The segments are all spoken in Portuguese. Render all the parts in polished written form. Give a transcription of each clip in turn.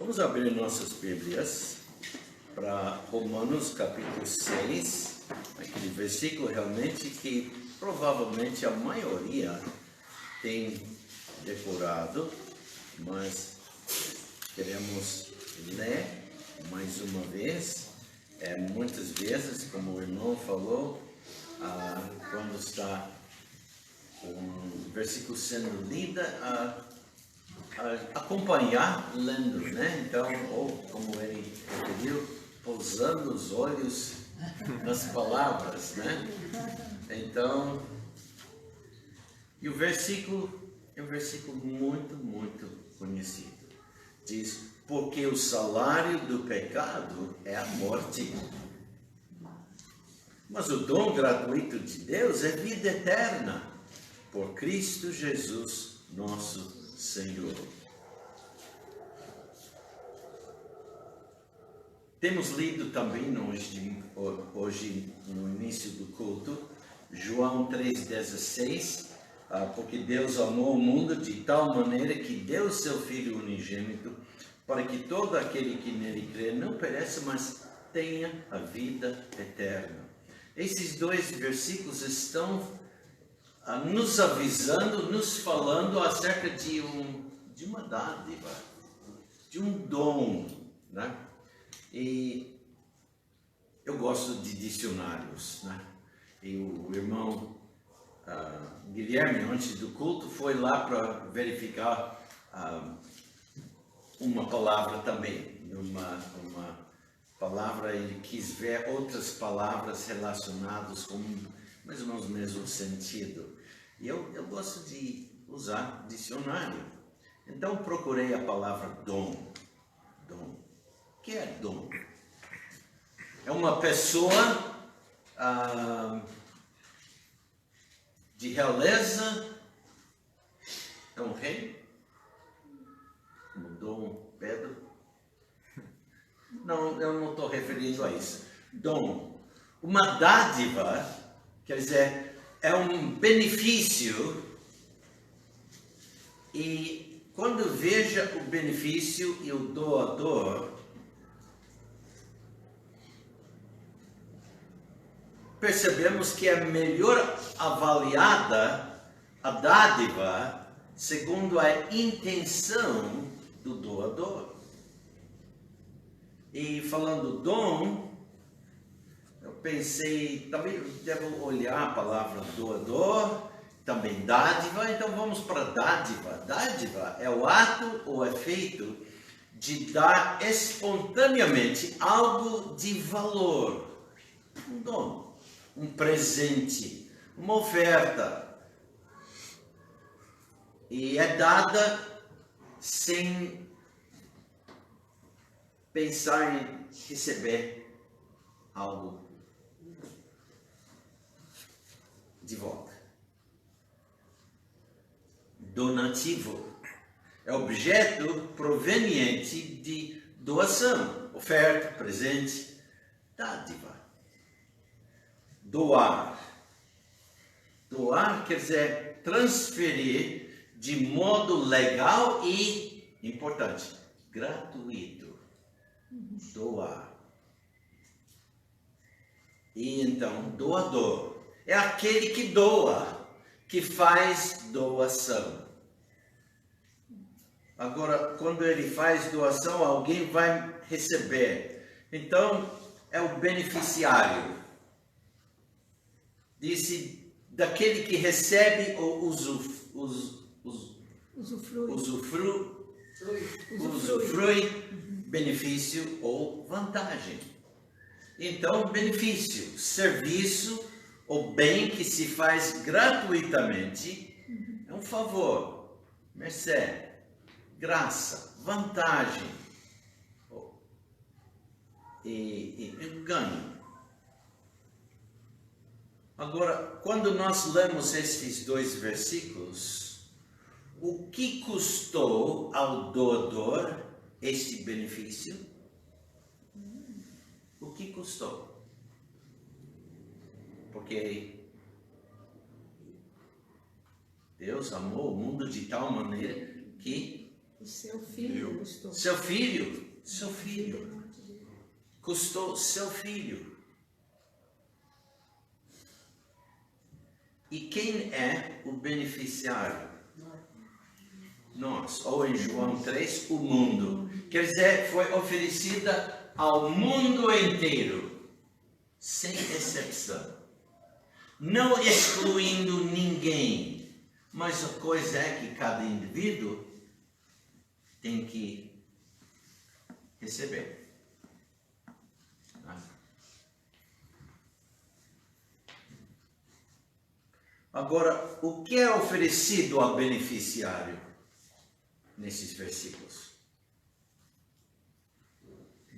Vamos abrir nossas Bíblias para Romanos capítulo 6, aquele versículo realmente que provavelmente a maioria tem decorado, mas queremos ler mais uma vez. Muitas vezes, como o irmão falou, quando está um versículo sendo lido, acompanhar lendo, né? Então, ou como ele referiu, pousando os olhos nas palavras, né? Então, e o versículo é um versículo muito conhecido. Diz: porque o salário do pecado é a morte, mas o dom gratuito de Deus é vida eterna por Cristo Jesus, nosso Senhor. Temos lido também hoje no início do culto, João 3,16, porque Deus amou o mundo de tal maneira que deu seu Filho unigênito, para que todo aquele que nele crê não pereça, mas tenha a vida eterna. Esses dois versículos estão nos avisando, nos falando acerca de uma dádiva, de um dom, né? E eu gosto de dicionários, né? E o irmão Guilherme, antes do culto, foi lá para verificar uma palavra também. Uma palavra, ele quis ver outras palavras relacionadas com mais ou menos o mesmo sentido. E eu gosto de usar dicionário. Então procurei a palavra dom. Dom. O que é dom? É uma pessoa de realeza, é um rei, como Dom Pedro. Não, eu não estou referindo a isso. Dom, uma dádiva, quer dizer, é um benefício, e quando veja o benefício e o doador, percebemos que é melhor avaliada a dádiva segundo a intenção do doador. E falando dom, eu pensei, também devo olhar a palavra doador, também dádiva, então vamos para dádiva. Dádiva é o ato ou efeito de dar espontaneamente algo de valor, um dom, um presente, uma oferta, e é dada sem pensar em receber algo de volta. Donativo é objeto proveniente de doação, oferta, presente, dádiva. Doar. Doar quer dizer transferir de modo legal e, importante, gratuito. Doar. E então, doador é aquele que doa, que faz doação. Agora, quando ele faz doação, alguém vai receber. Então, é o beneficiário. Disse, daquele que recebe ou usufrui benefício ou vantagem. Então, benefício, serviço ou bem que se faz gratuitamente é um favor, mercê, graça, vantagem e ganho. Agora, quando nós lemos estes dois versículos, o que custou ao doador este benefício? O que custou? Porque Deus amou o mundo de tal maneira que O seu filho custou. Seu filho custou seu filho. E quem é o beneficiário? Nós. Ou em João 3, o mundo. Quer dizer, foi oferecida ao mundo inteiro, sem exceção. Não excluindo ninguém. Mas a coisa é que cada indivíduo tem que receber. Agora, o que é oferecido ao beneficiário nesses versículos?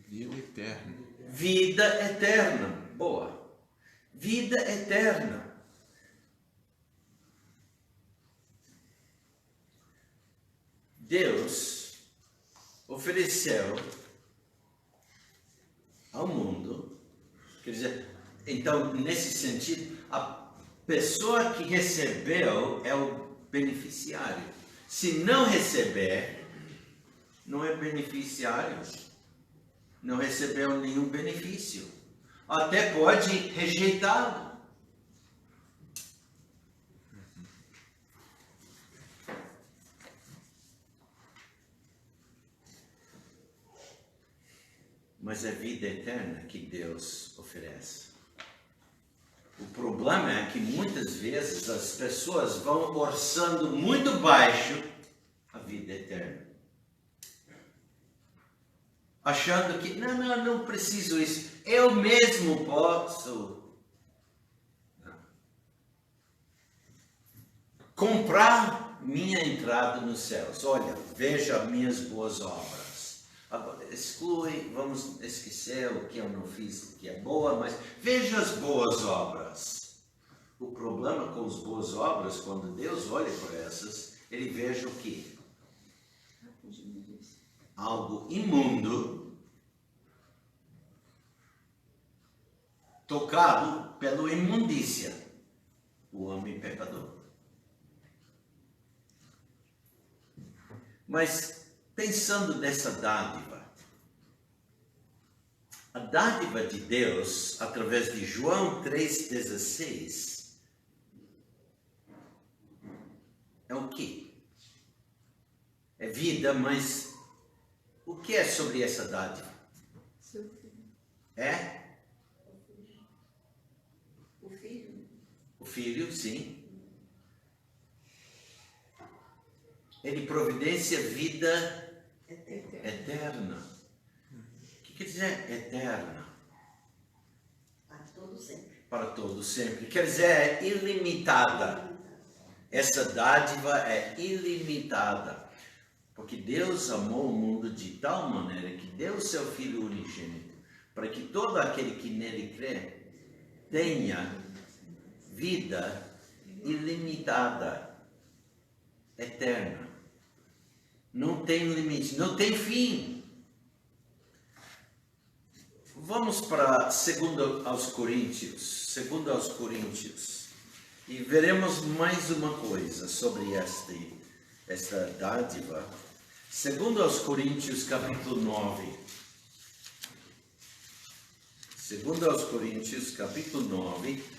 Vida eterna. Vida eterna. Boa. Vida eterna. Deus ofereceu ao mundo, quer dizer, então, nesse sentido, a pessoa que recebeu é o beneficiário. Se não receber, não é beneficiário, não recebeu nenhum benefício. Até pode rejeitá-lo. Mas é vida eterna que Deus oferece. O problema é que muitas vezes as pessoas vão orçando muito baixo a vida eterna. Achando que, não preciso isso, eu mesmo posso comprar minha entrada nos céus. Olha, veja minhas boas obras. Agora, exclui, vamos esquecer o que eu não fiz, que é boa, mas veja as boas obras. O problema com as boas obras, quando Deus olha para essas, ele veja o quê? Algo imundo, tocado pela imundícia, o homem pecador. Mas, pensando nessa dádiva, a dádiva de Deus, através de João 3,16, é o quê? É vida, mas o que é sobre essa dádiva? Seu filho. É? O filho. O filho, sim. Ele providencia vida eterna. O que quer dizer eterna? Para todo sempre. Para todo sempre. Quer dizer, é ilimitada. Essa dádiva é ilimitada. Porque Deus amou o mundo de tal maneira que deu o seu Filho unigênito, para que todo aquele que nele crê tenha vida ilimitada, eterna. Não tem limite, não tem fim. Vamos para 2 aos Coríntios, e veremos mais uma coisa sobre esta dádiva. 2 aos Coríntios, capítulo 9. 2 aos Coríntios, capítulo 9.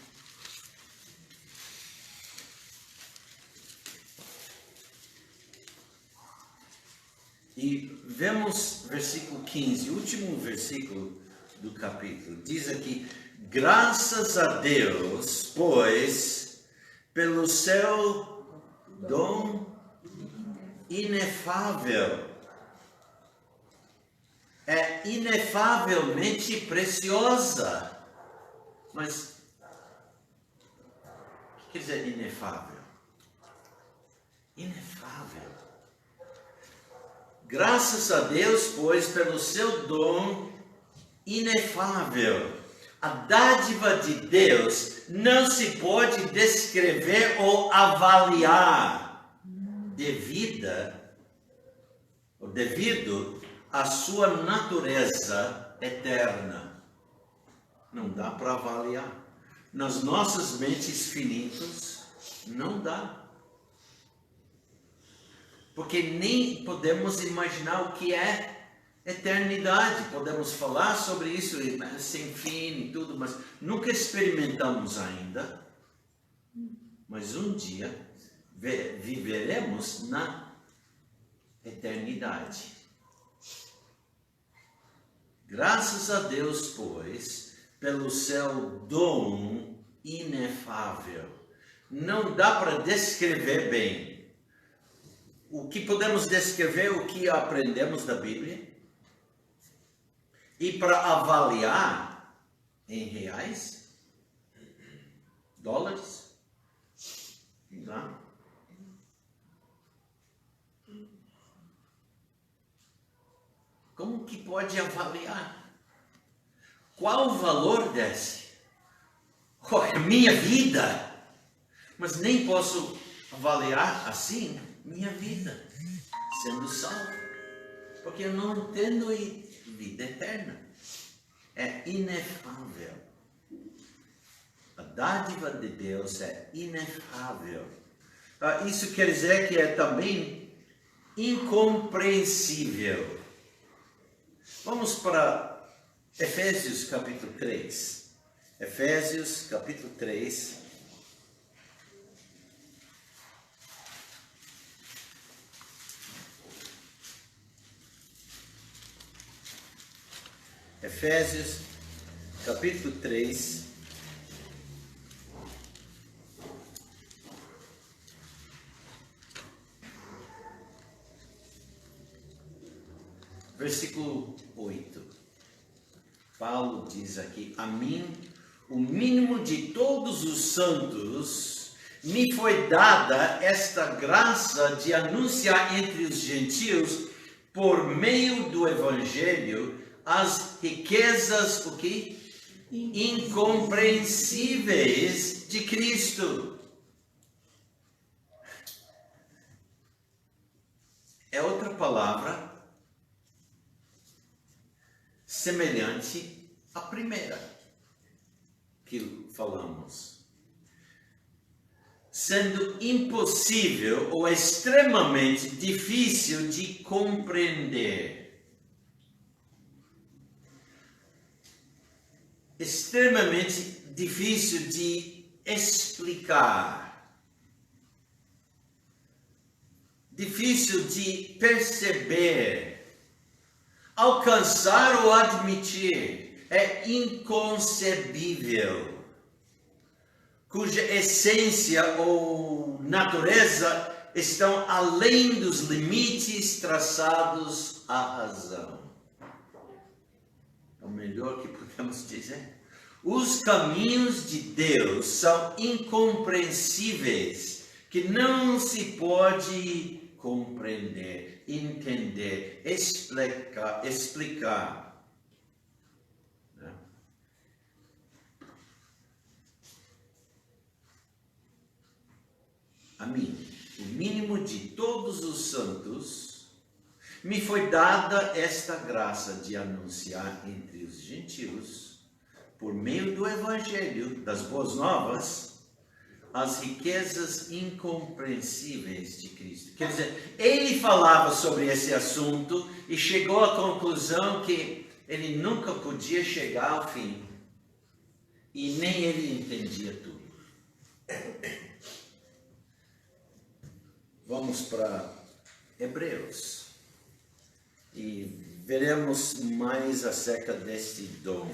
E vemos versículo 15, o último versículo do capítulo. Diz aqui: graças a Deus, pois, pelo seu dom inefável. É inefavelmente preciosa. Mas, o que quer dizer inefável? Inefável. Graças a Deus, pois, pelo seu dom inefável. A dádiva de Deus não se pode descrever ou avaliar devido à sua natureza eterna. Não dá para avaliar. Nas nossas mentes finitas, não dá. porque nem podemos imaginar o que é eternidade. Podemos falar sobre isso sem fim e tudo, mas nunca experimentamos ainda. Mas um dia viveremos na eternidade. Graças a Deus, pois, pelo seu dom inefável. Não dá para descrever bem. O que podemos descrever, o que aprendemos da Bíblia? E para avaliar em reais, dólares, não. Como que pode avaliar? Qual o valor desse? Oh, é minha vida! Mas nem posso avaliar assim minha vida, sendo salvo. Porque eu não entendo vida eterna. É inefável. A dádiva de Deus é inefável. Isso quer dizer que é também incompreensível. Vamos para Efésios capítulo 3. Efésios capítulo 3. Efésios capítulo 3. Versículo 8. Paulo diz aqui: a mim, o mínimo de todos os santos, me foi dada esta graça de anunciar entre os gentios, por meio do evangelho, as riquezas, o quê? Incompreensíveis de Cristo. É outra palavra semelhante à primeira que falamos. Sendo impossível ou extremamente difícil de compreender. Extremamente difícil de explicar. Difícil de perceber. Alcançar ou admitir. É inconcebível. Cuja essência ou natureza estão além dos limites traçados à razão. É o melhor que podemos dizer. Os caminhos de Deus são incompreensíveis, que não se pode compreender, entender, explicar. Né? A mim, o mínimo de todos os santos, me foi dada esta graça de anunciar entre os gentios, por meio do evangelho, das boas novas, as riquezas incompreensíveis de Cristo. Quer dizer, ele falava sobre esse assunto e chegou à conclusão que ele nunca podia chegar ao fim. E nem ele entendia tudo. Vamos para Hebreus. E veremos mais acerca deste dom.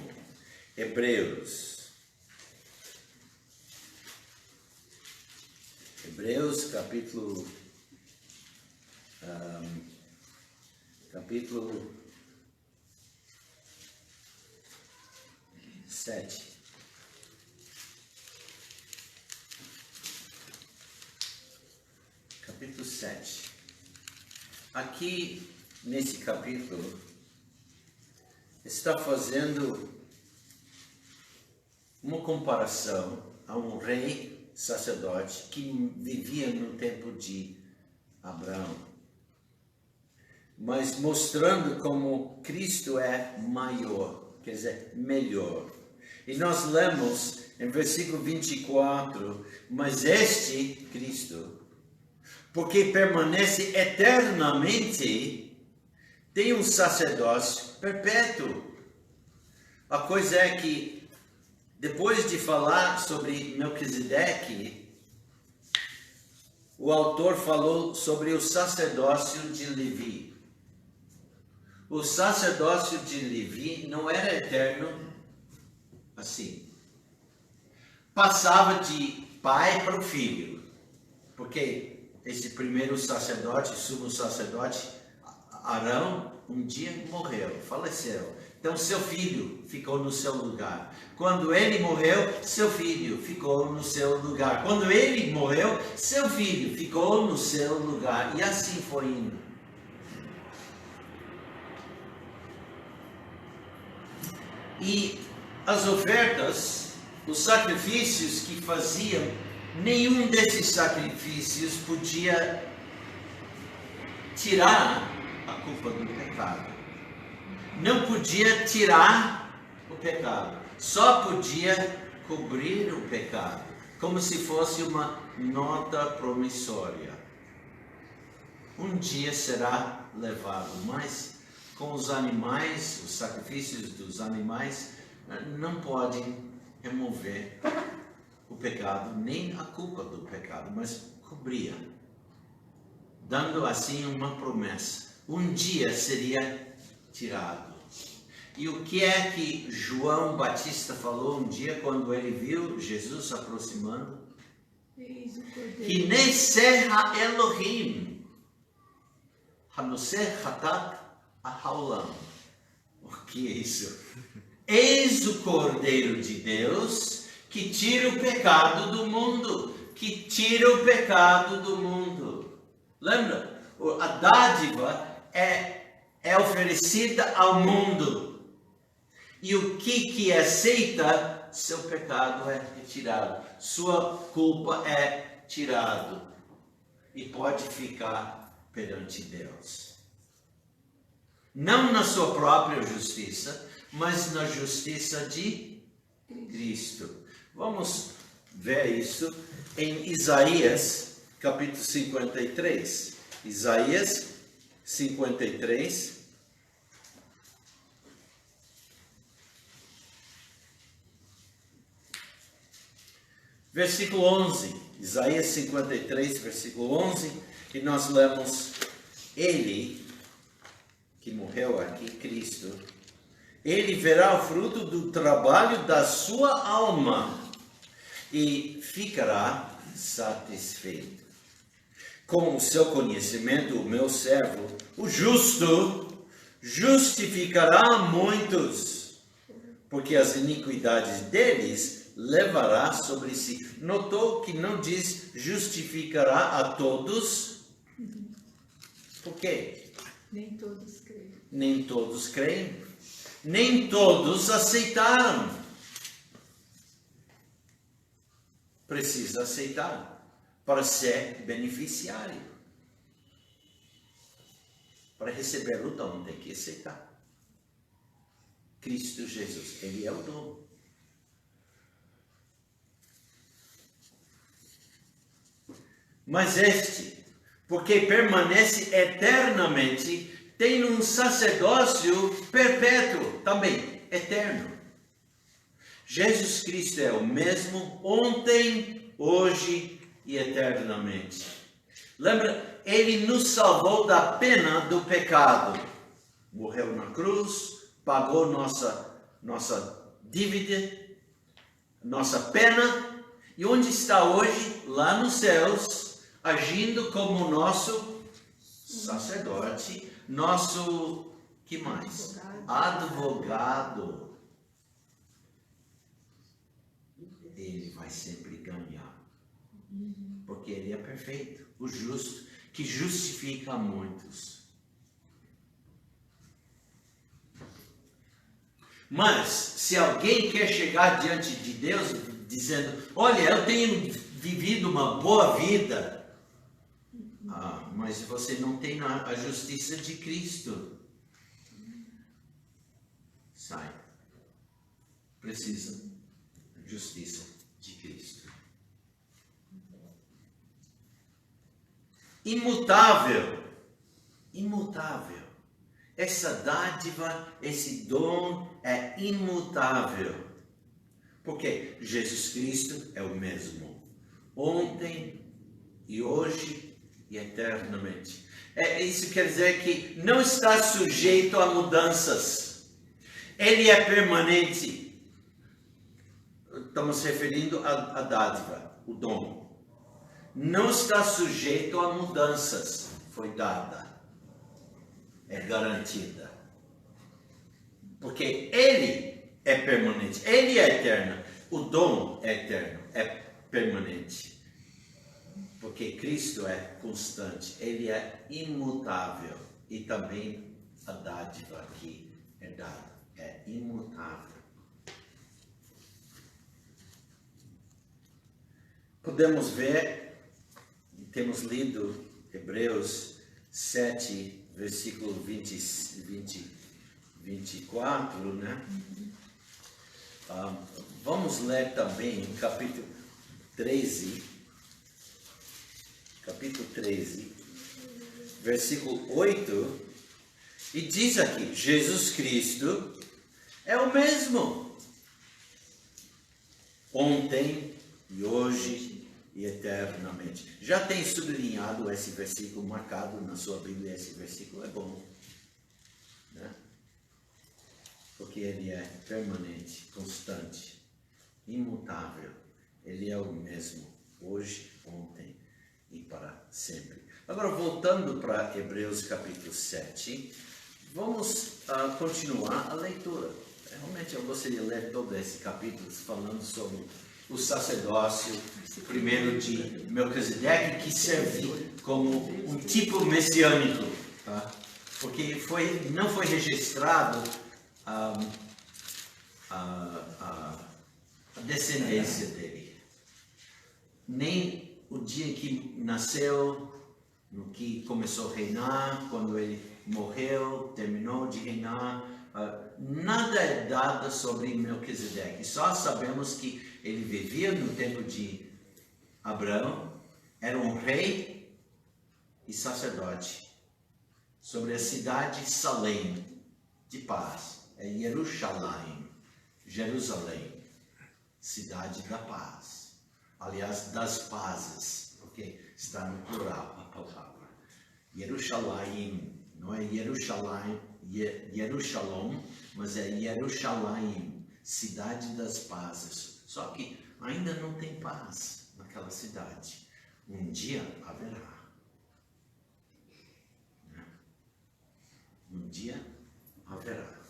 Hebreus capítulo 7. Capítulo 7. Aqui, nesse capítulo, está fazendo uma comparação a um rei sacerdote que vivia no tempo de Abraão, mas mostrando como Cristo é maior, quer dizer, melhor. E nós lemos em versículo 24, mas este Cristo porque permanece eternamente, tem um sacerdócio perpétuo. A coisa é que, depois de falar sobre Melquisedeque, o autor falou sobre o sacerdócio de Levi. O sacerdócio de Levi não era eterno assim. Passava de pai para o filho. Porque esse primeiro sacerdote, sumo sacerdote, Arão, um dia morreu, faleceu. Então seu filho ficou no seu lugar. Quando ele morreu, seu filho ficou no seu lugar. Quando ele morreu, seu filho ficou no seu lugar. E assim foi indo. E as ofertas, os sacrifícios que faziam, nenhum desses sacrifícios podia tirar a culpa do pecado. Não podia tirar o pecado. Só podia cobrir o pecado. Como se fosse uma nota promissória. Um dia será levado, mas com os animais, os sacrifícios dos animais, não podem remover o pecado, nem a culpa do pecado, mas cobria, dando assim uma promessa. Um dia seria tirado. E o que é que João Batista falou um dia quando ele viu Jesus se aproximando? Eis o Cordeiro. Hinei Elohim, Hanoseh Hatat Ahaolam. O que é isso? Eis o Cordeiro de Deus que tira o pecado do mundo. Que tira o pecado do mundo. Lembra? A dádiva é oferecida ao mundo. E o que aceita, seu pecado é retirado. Sua culpa é tirado. E pode ficar perante Deus. Não na sua própria justiça, mas na justiça de Cristo. Vamos ver isso em Isaías, capítulo 53. Isaías 53. Versículo 11. Isaías 53, versículo 11. Que nós lemos: Ele, que morreu aqui, Cristo, ele verá o fruto do trabalho da sua alma e ficará satisfeito. Com o seu conhecimento, o meu servo, o justo, justificará muitos, porque as iniquidades deles levará sobre si. Notou que não diz justificará a todos? Por quê? Nem todos creem. Nem todos creem. Nem todos aceitaram. Precisa aceitar para ser beneficiário. Para receber o dom tem que aceitar. Cristo Jesus, Ele é o dom. Mas este, porque permanece eternamente, tem um sacerdócio perpétuo, também, eterno. Jesus Cristo é o mesmo ontem, hoje e eternamente. Lembra? Ele nos salvou da pena do pecado. Morreu na cruz, pagou nossa dívida, nossa pena. E onde está hoje? Lá nos céus, agindo como nosso sacerdote, nosso, que mais? Advogado. Ele vai sempre ganhar. Porque ele é perfeito, o justo, que justifica muitos. Mas, se alguém quer chegar diante de Deus dizendo, olha, eu tenho vivido uma boa vida, mas você não tem a justiça de Cristo. Sai. Precisa justiça de Cristo. imutável. Imutável. Essa dádiva, esse dom é imutável. Porque Jesus Cristo é o mesmo. Ontem e hoje e eternamente. Isso quer dizer que não está sujeito a mudanças. Ele é permanente. Estamos referindo à dádiva, o dom. Não está sujeito a mudanças. Foi dada. É garantida. Porque Ele é permanente. Ele é eterno. O dom é eterno. É permanente. Porque Cristo é constante. Ele é imutável. E também a dádiva aqui é dada. É imutável. Podemos ver, temos lido Hebreus 7, versículo 24, né? Vamos ler também capítulo 13, versículo 8, e diz aqui, Jesus Cristo é o mesmo, ontem e hoje e eternamente. Já tem sublinhado esse versículo, marcado na sua Bíblia, esse versículo é bom, né? Porque ele é permanente, constante, imutável. Ele é o mesmo, hoje, ontem e para sempre. Agora, voltando para Hebreus capítulo 7, vamos continuar a leitura. Realmente eu gostaria de ler todo esse capítulo falando sobre o sacerdócio, primeiro de Melquisedeque, que serviu como um tipo messiânico, tá? Porque não foi registrado a descendência dele. Nem o dia que nasceu, no que começou a reinar, quando ele morreu, terminou de reinar. Nada é dado sobre Melquisedeque. Só sabemos que ele vivia no tempo de Abraão, era um rei e sacerdote sobre a cidade Salém, de paz. É Jerusalém, cidade da paz. Aliás, das pazes, porque está no plural a palavra. Jerusalém, não é Jerusalém, mas é Jerusalém, cidade das pazes. Só que ainda não tem paz naquela cidade. Um dia haverá. Né? Um dia haverá.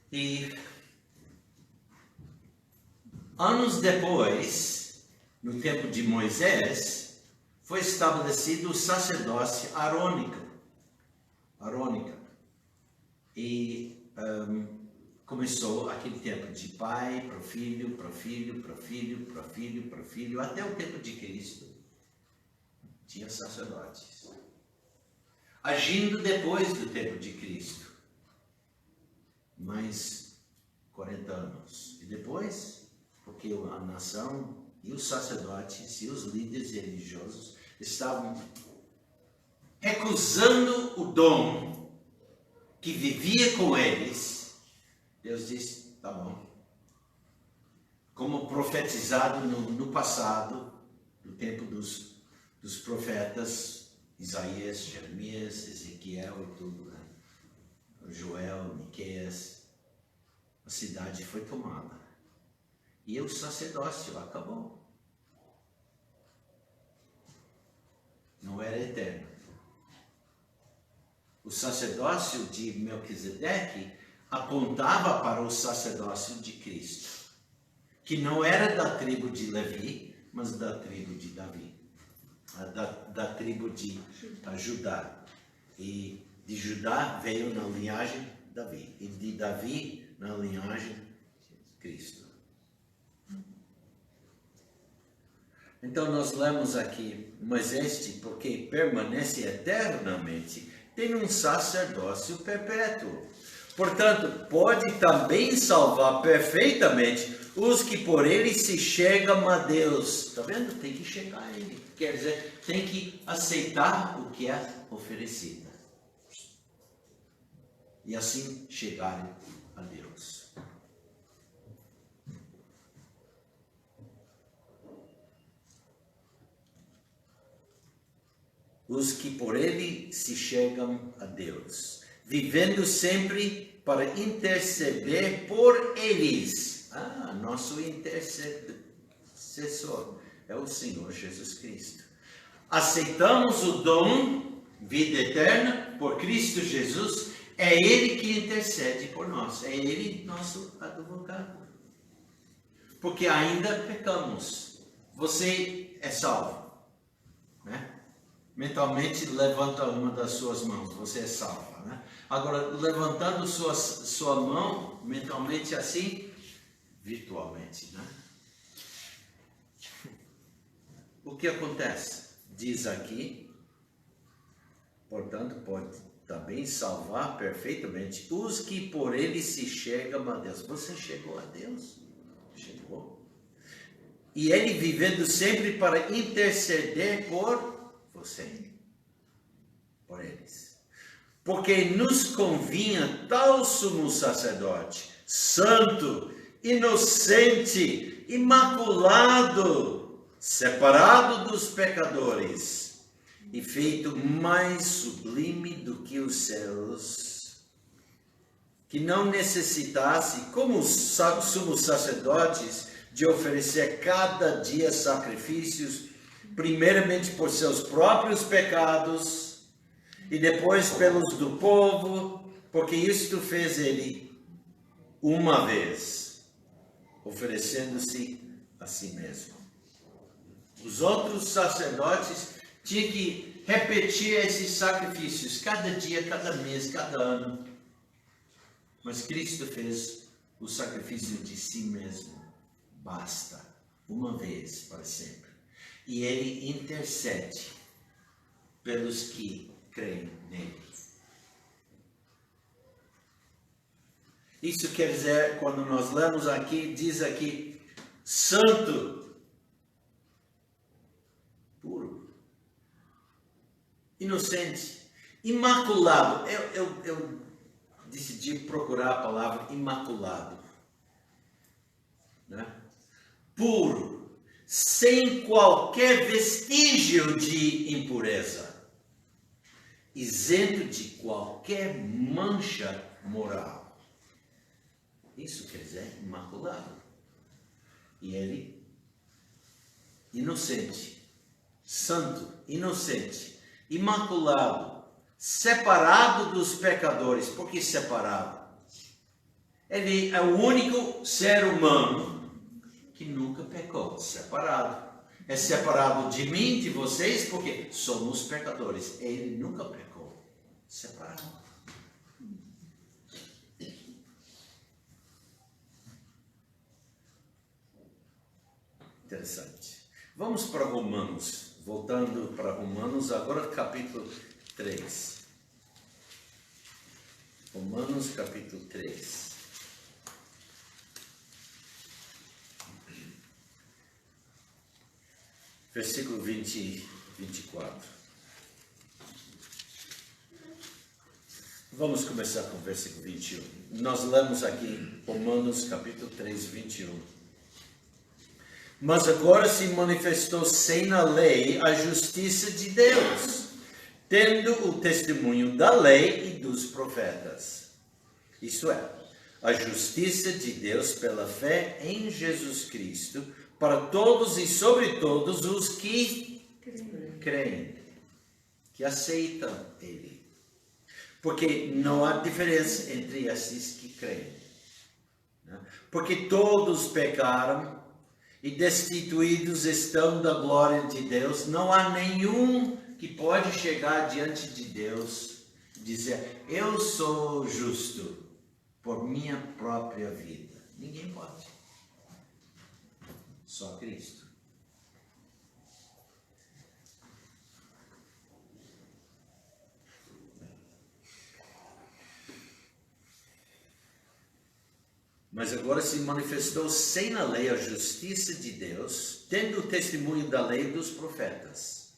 E anos depois, no tempo de Moisés, foi estabelecido o sacerdócio arônica. E começou aquele tempo de pai para filho, para filho, para filho, para filho, para filho, até o tempo de Cristo. Tinha sacerdotes. Agindo depois do tempo de Cristo. Mais 40 anos. E depois, porque a nação e os sacerdotes e os líderes religiosos estavam recusando o dom que vivia com eles. Deus disse, tá bom. Como profetizado no passado, no tempo dos profetas, Isaías, Jeremias, Ezequiel e tudo, né? Joel, Miqueias, a cidade foi tomada. E o sacerdócio acabou. Não era eterno. O sacerdócio de Melquisedeque apontava para o sacerdócio de Cristo, que não era da tribo de Levi, mas da tribo de Davi, da tribo de Judá. E de Judá veio na linhagem de Davi, e de Davi na linhagem de Cristo. Então nós lemos aqui, mas este, porque permanece eternamente, tem um sacerdócio perpétuo. Portanto, pode também salvar perfeitamente os que por ele se chegam a Deus. Está vendo? Tem que chegar a ele. Quer dizer, tem que aceitar o que é oferecido. E assim chegarem a Deus. Os que por ele se chegam a Deus, vivendo sempre para interceder por eles. Nosso intercessor é o Senhor Jesus Cristo. Aceitamos o dom, vida eterna, por Cristo Jesus. É Ele que intercede por nós. É Ele nosso advogado. Porque ainda pecamos. Você é salvo, né? Mentalmente levanta uma das suas mãos. Você é salvo, né? Agora, levantando sua mão, mentalmente assim, virtualmente, né? O que acontece? Diz aqui, portanto, pode também salvar perfeitamente os que por ele se chegam a Deus. Você chegou a Deus? Chegou. E ele vivendo sempre para interceder por você, por eles. Porque nos convinha tal sumo sacerdote, santo, inocente, imaculado, separado dos pecadores, e feito mais sublime do que os céus, que não necessitasse, como os sumos sacerdotes, de oferecer cada dia sacrifícios, primeiramente por seus próprios pecados, e depois pelos do povo, porque isto fez ele uma vez, oferecendo-se a si mesmo. Os outros sacerdotes tinha que repetir esses sacrifícios cada dia, cada mês, cada ano. Mas Cristo fez o sacrifício de si mesmo. Basta. Uma vez para sempre. E Ele intercede pelos que creem nele. Isso quer dizer, quando nós lemos aqui, diz aqui, santo, puro, inocente, imaculado. Eu decidi procurar a palavra imaculado, né? Puro, sem qualquer vestígio de impureza, isento de qualquer mancha moral. Isso quer dizer imaculado. E ele, inocente, santo, inocente, imaculado, separado dos pecadores. Por que separado? Ele é o único ser humano que nunca pecou. Separado. É separado de mim, de vocês, porque somos pecadores. Ele nunca pecou. Separado. Interessante. Vamos para Romanos. Voltando para Romanos, agora capítulo 3. Romanos capítulo 3. Versículo 20 e 24. Vamos começar com o versículo 21. Nós lemos aqui Romanos capítulo 3, 21. Mas agora se manifestou sem a lei a justiça de Deus, tendo o testemunho da lei e dos profetas. Isto é, a justiça de Deus pela fé em Jesus Cristo, para todos e sobre todos os que creem, que aceitam Ele. Porque não há diferença entre esses que creem. Porque todos pecaram e destituídos estão da glória de Deus. Não há nenhum que pode chegar diante de Deus e dizer, eu sou justo por minha própria vida. Ninguém pode. Só Cristo. Mas agora se manifestou sem a lei a justiça de Deus, tendo o testemunho da lei e dos profetas.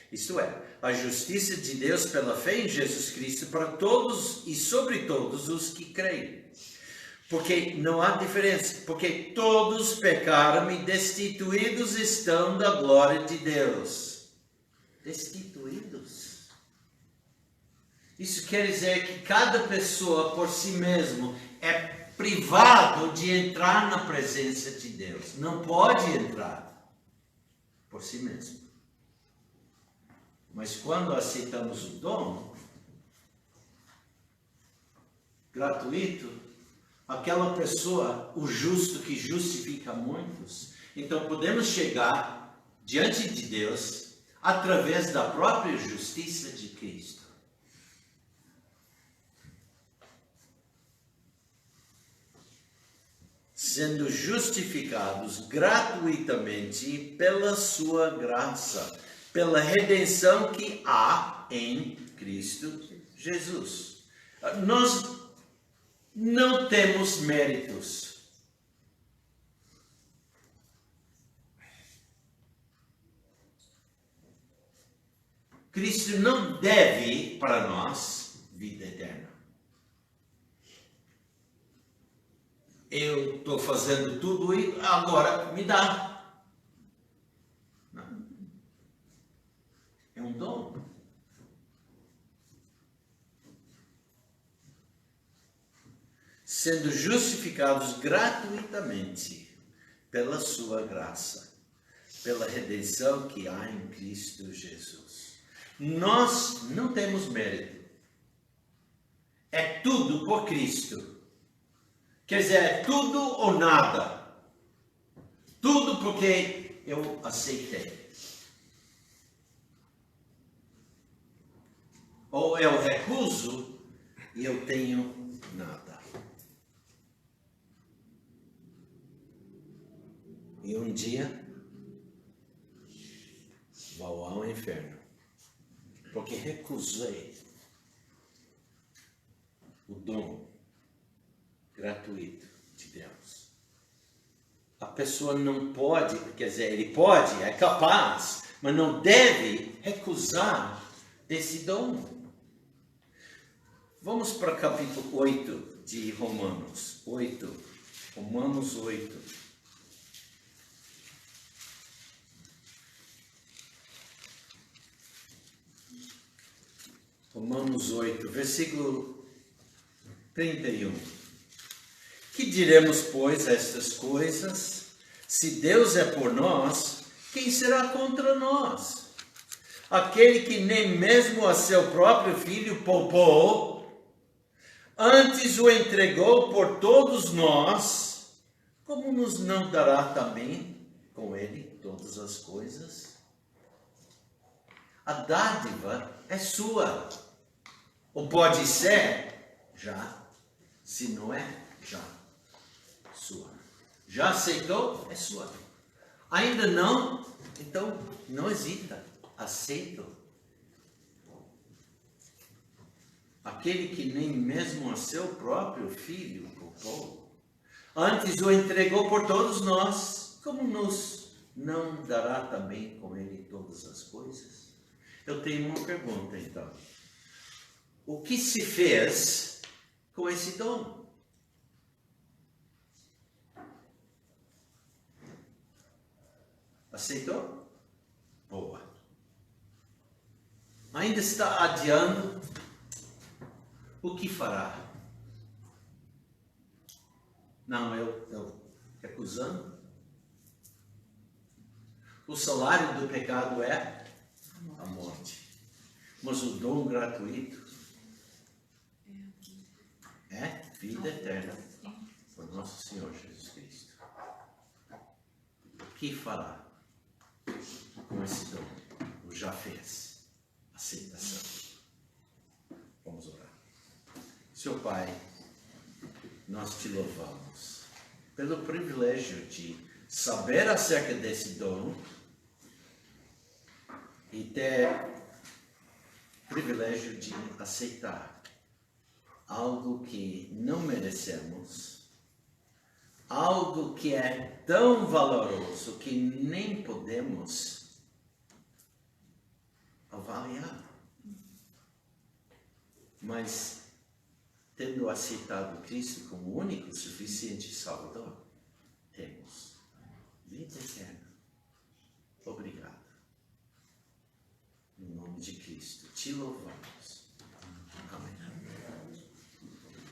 Isto é, a justiça de Deus pela fé em Jesus Cristo para todos e sobre todos os que creem. Porque não há diferença, porque todos pecaram e destituídos estão da glória de Deus. Destituídos. Isso quer dizer que cada pessoa por si mesmo é privado de entrar na presença de Deus. Não pode entrar por si mesmo. Mas quando aceitamos o dom gratuito, aquela pessoa, o justo que justifica muitos, então podemos chegar diante de Deus através da própria justiça de Cristo. Sendo justificados gratuitamente pela sua graça, pela redenção que há em Cristo Jesus. Nós não temos méritos. Cristo não deve para nós vida eterna. Eu estou fazendo tudo e agora me dá. Não. É um dom. Sendo justificados gratuitamente pela sua graça, pela redenção que há em Cristo Jesus. Nós não temos mérito. É tudo por Cristo. Quer dizer, é tudo ou nada. Tudo porque eu aceitei. Ou eu recuso e eu tenho nada. E um dia vou ao inferno. Porque recusei o dom gratuito de Deus. A pessoa não pode, quer dizer, ele pode, é capaz, mas não deve recusar esse dom. Vamos para o capítulo 8 de Romanos. Romanos 8. Romanos 8, versículo 31. Que diremos, pois, estas coisas? Se Deus é por nós, quem será contra nós? Aquele que nem mesmo a seu próprio filho poupou, antes o entregou por todos nós, como nos não dará também com ele todas as coisas? A dádiva é sua. Ou pode ser já, se não é, já. Sua. Já aceitou? É sua. Ainda não? Então não hesita. Aceito. Aquele que nem mesmo a seu próprio filho poupou, antes o entregou por todos nós, como nos não dará também com ele todas as coisas? Eu tenho uma pergunta então. O que se fez com esse dom? Aceitou? Boa. Ainda está adiando? O que fará? Não, eu recusando? O salário do pecado é a morte. Mas o dom gratuito é vida eterna por nosso Senhor Jesus Cristo. O que fará com esse dom? O já fez. Aceitação. Vamos orar. Seu Pai, nós te louvamos pelo privilégio de saber acerca desse dom e ter privilégio de aceitar algo que não merecemos, algo que é tão valoroso que nem podemos avaliar. Mas, tendo aceitado Cristo como único, suficiente Salvador, temos vida eterna. Obrigado. Em nome de Cristo, te louvamos.